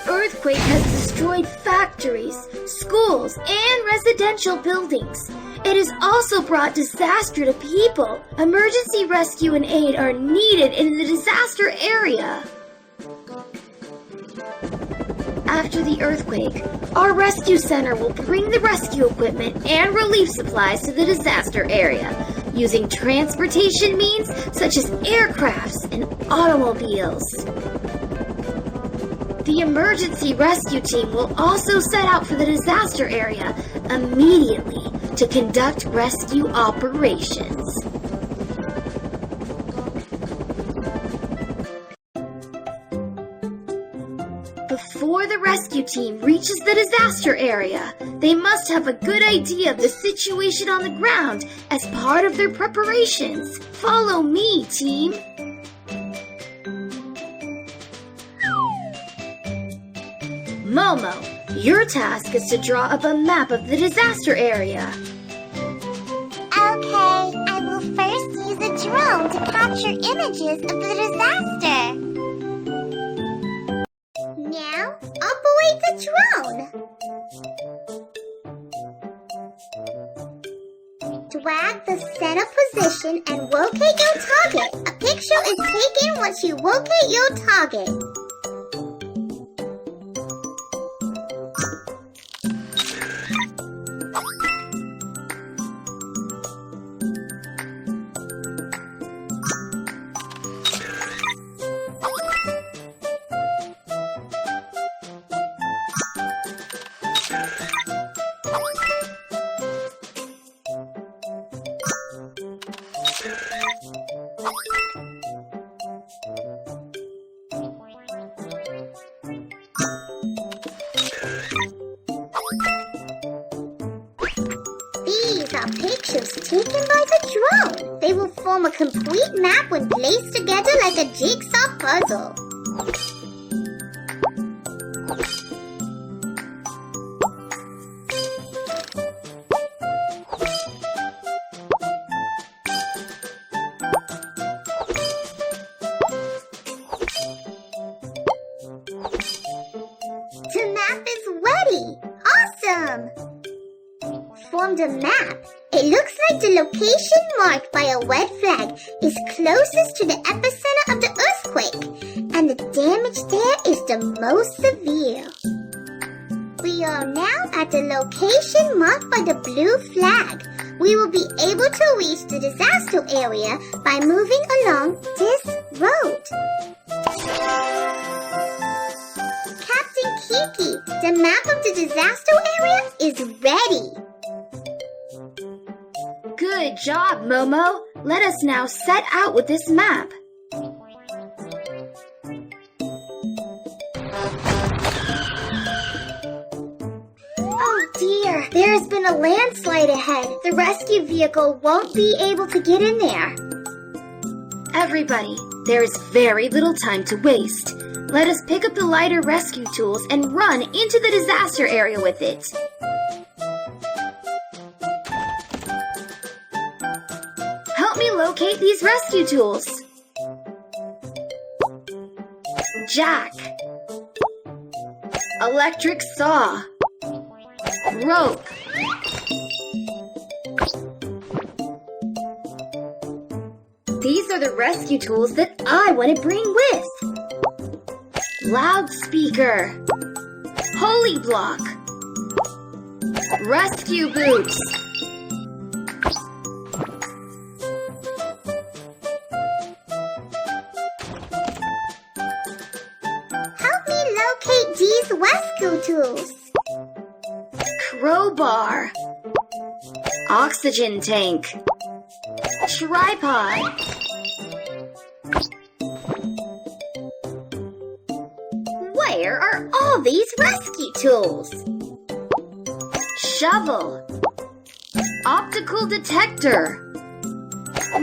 earthquake has destroyed factories, schools, and residential buildings. It has also brought disaster to people. Emergency rescue and aid are needed in the disaster area. After the earthquake, our rescue center will bring the rescue equipment and relief supplies to the disaster area, using transportation means such as aircrafts and automobiles. The emergency rescue team will also set out for the disaster area immediately to conduct rescue operations. Before the rescue team reaches the disaster area, they must have a good idea of the situation on the ground as part of their preparations. Follow me, team. Momo, your task is to draw up a map of the disaster area. Okay, I will first use a drone to capture images of the disaster. Now, operate the drone. Drag the center position and locate your target. A picture is taken once you locate your target. These are pictures taken by the drone. They will form a complete map when placed together like a jigsaw puzzle. The map is ready! Awesome! Formed a map. It looks like the location marked by a red flag is closest to the epicenter of the earthquake, and the damage there is the most severe. We are now at the location marked by the blue flag. We will be able to reach the disaster area by moving along this road. Captain Kiki, the map of the disaster area is ready. Good job, Momo. Let us now set out with this map. Oh dear, there has been a landslide ahead. The rescue vehicle won't be able to get in there. Everybody, there is very little time to waste. Let us pick up the lighter rescue tools and run into the disaster area with it. Help me locate these rescue tools. Jack. Electric saw. Rope. These are the rescue tools that I want to bring with. Loudspeaker. Pulley block. Rescue boots. Help me locate these rescue tools. Crowbar. Oxygen tank. Tripod. Where are all these rescue tools? Shovel. Optical detector.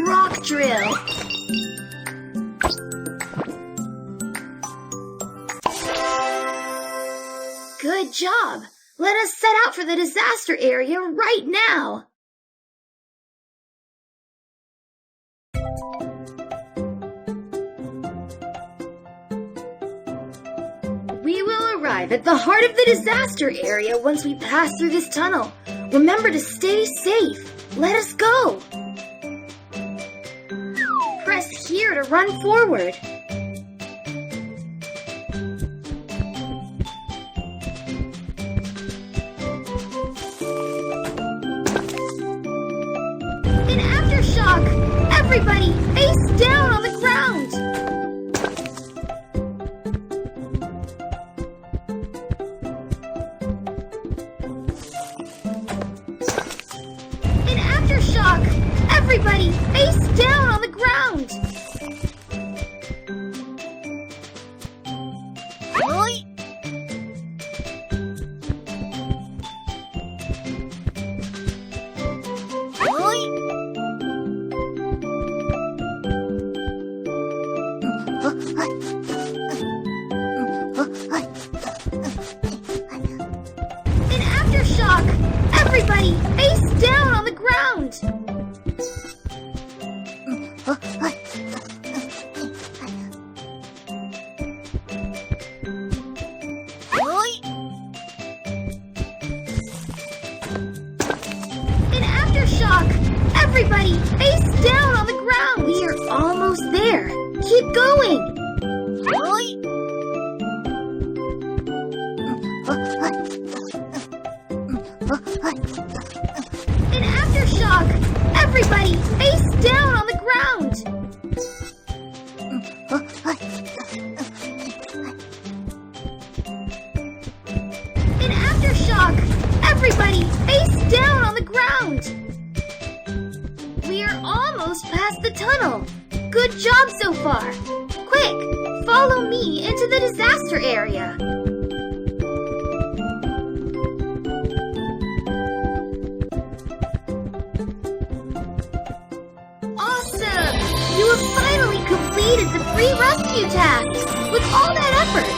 Rock drill. Good job! Let us set out for the disaster area right now! We will arrive arrive at the heart of the disaster area once we pass through this tunnel. Remember to stay safe. Let us go. Press here to run forward. An aftershock! Everybody, face down on the ground! An aftershock! Everybody, face down on the ground! An aftershock! Everybody, face down on the ground! An aftershock! Everybody, face down on the ground! We are almost there. Keep going! An aftershock! Everybody, face down on the ground! An aftershock! Everybody, face down on the ground! We are almost past the tunnel. Good job so far. Quick, follow me into the disaster area. Awesome! You have finally completed the pre-rescue task! With all that effort!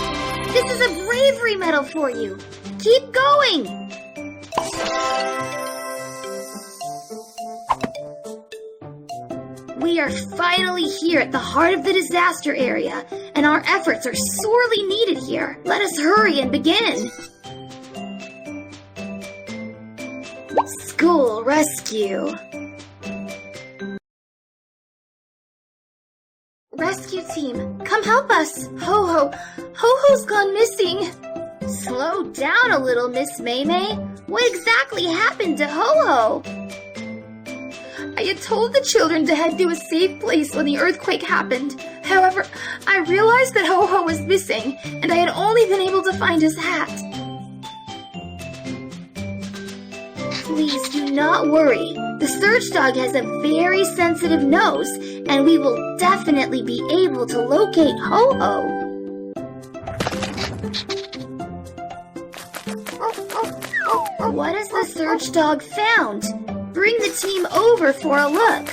This is a bravery medal for you! Keep going! We are finally here at the heart of the disaster area, and our efforts are sorely needed here. Let us hurry and begin! School rescue. Rescue team, come help us! Ho-Ho's gone missing! Slow down a little, Miss May-May. What exactly happened to Ho-Ho? I had told the children to head to a safe place when the earthquake happened. However, I realized that Ho-Ho was missing, and I had only been able to find his hat. Please do not worry. The search dog has a very sensitive nose, and we will definitely be able to locate Ho-Ho. What has the search dog found? Bring the team over for a look.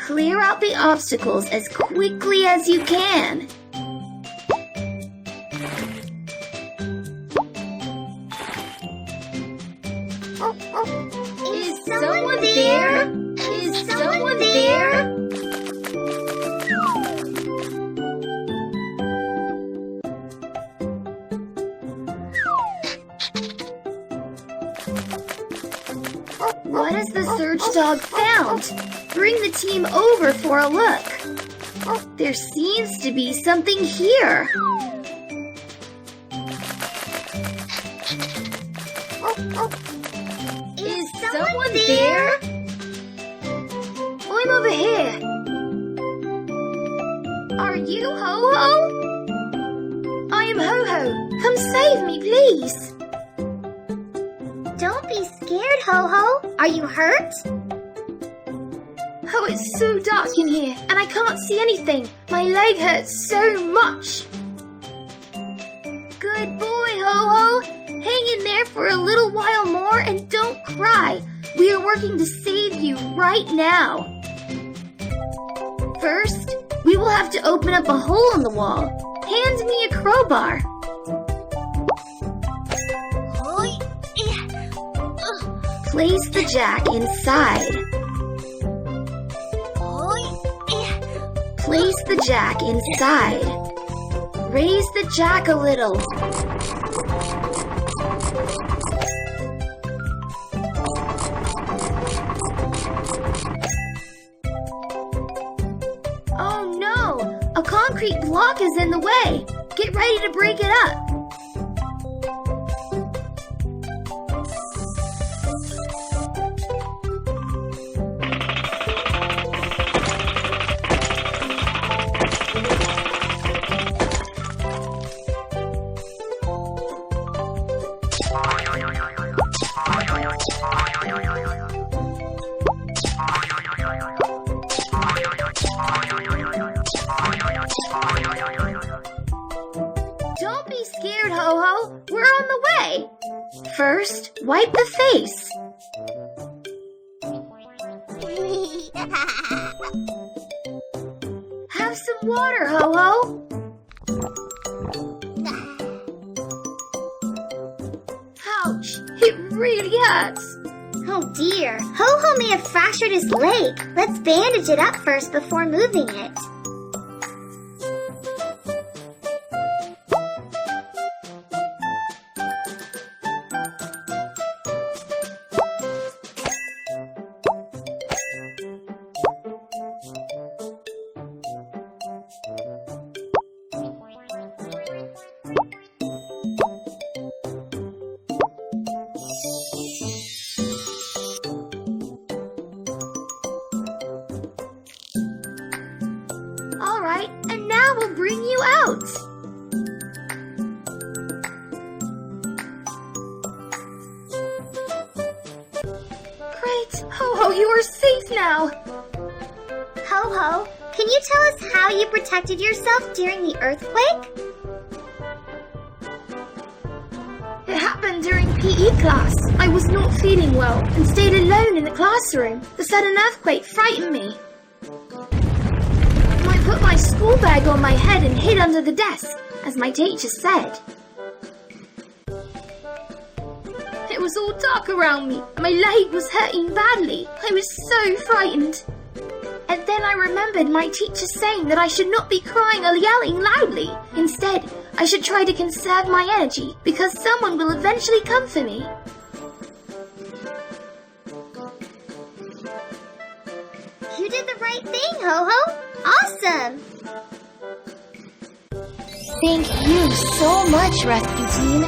Clear out the obstacles as quickly as you can. Is someone there? Is someone there? What has the search dog found? Bring the team over for a look. There seems to be something here. Is someone there? I'm over here. Are you Ho-Ho? I am Ho-Ho. Come save me, please. Don't be scared, Ho-Ho. Are you hurt? Oh, it's so dark in here, and I can't see anything. My leg hurts so much. Good boy, Ho-Ho. Hang in there for a little while more and don't cry. We are working to save you right now. First, we will have to open up a hole in the wall. Hand me a crowbar. Place the jack inside. Place the jack inside. Raise the jack a little. Oh no! A concrete block is in the way. Get ready to break it up. Don't be scared, Ho-Ho. We're on the way. First, wipe the face. Have some water, Ho-Ho. Ouch, it really hurts. Oh dear, Ho-Ho may have fractured his leg. Let's bandage it up first before moving it. Alright, and now we'll bring you out. Great! Ho-Ho, you are safe now. Ho-Ho, can you tell us how you protected yourself during the earthquake? It happened during PE class. I was not feeling well and stayed alone in the classroom. The sudden earthquake frightened me. I put my school bag on my head and hid under the desk, as my teacher said. It was all dark around me. My leg was hurting badly. I was so frightened. And then I remembered my teacher saying that I should not be crying or yelling loudly. Instead, I should try to conserve my energy because someone will eventually come for me. You did the right thing, Ho-Ho. Awesome. Thank you so much, rescue team.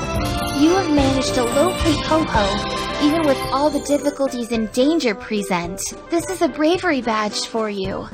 You have managed to locate Ho-Ho, even with all the difficulties and danger present. This is a bravery badge for you.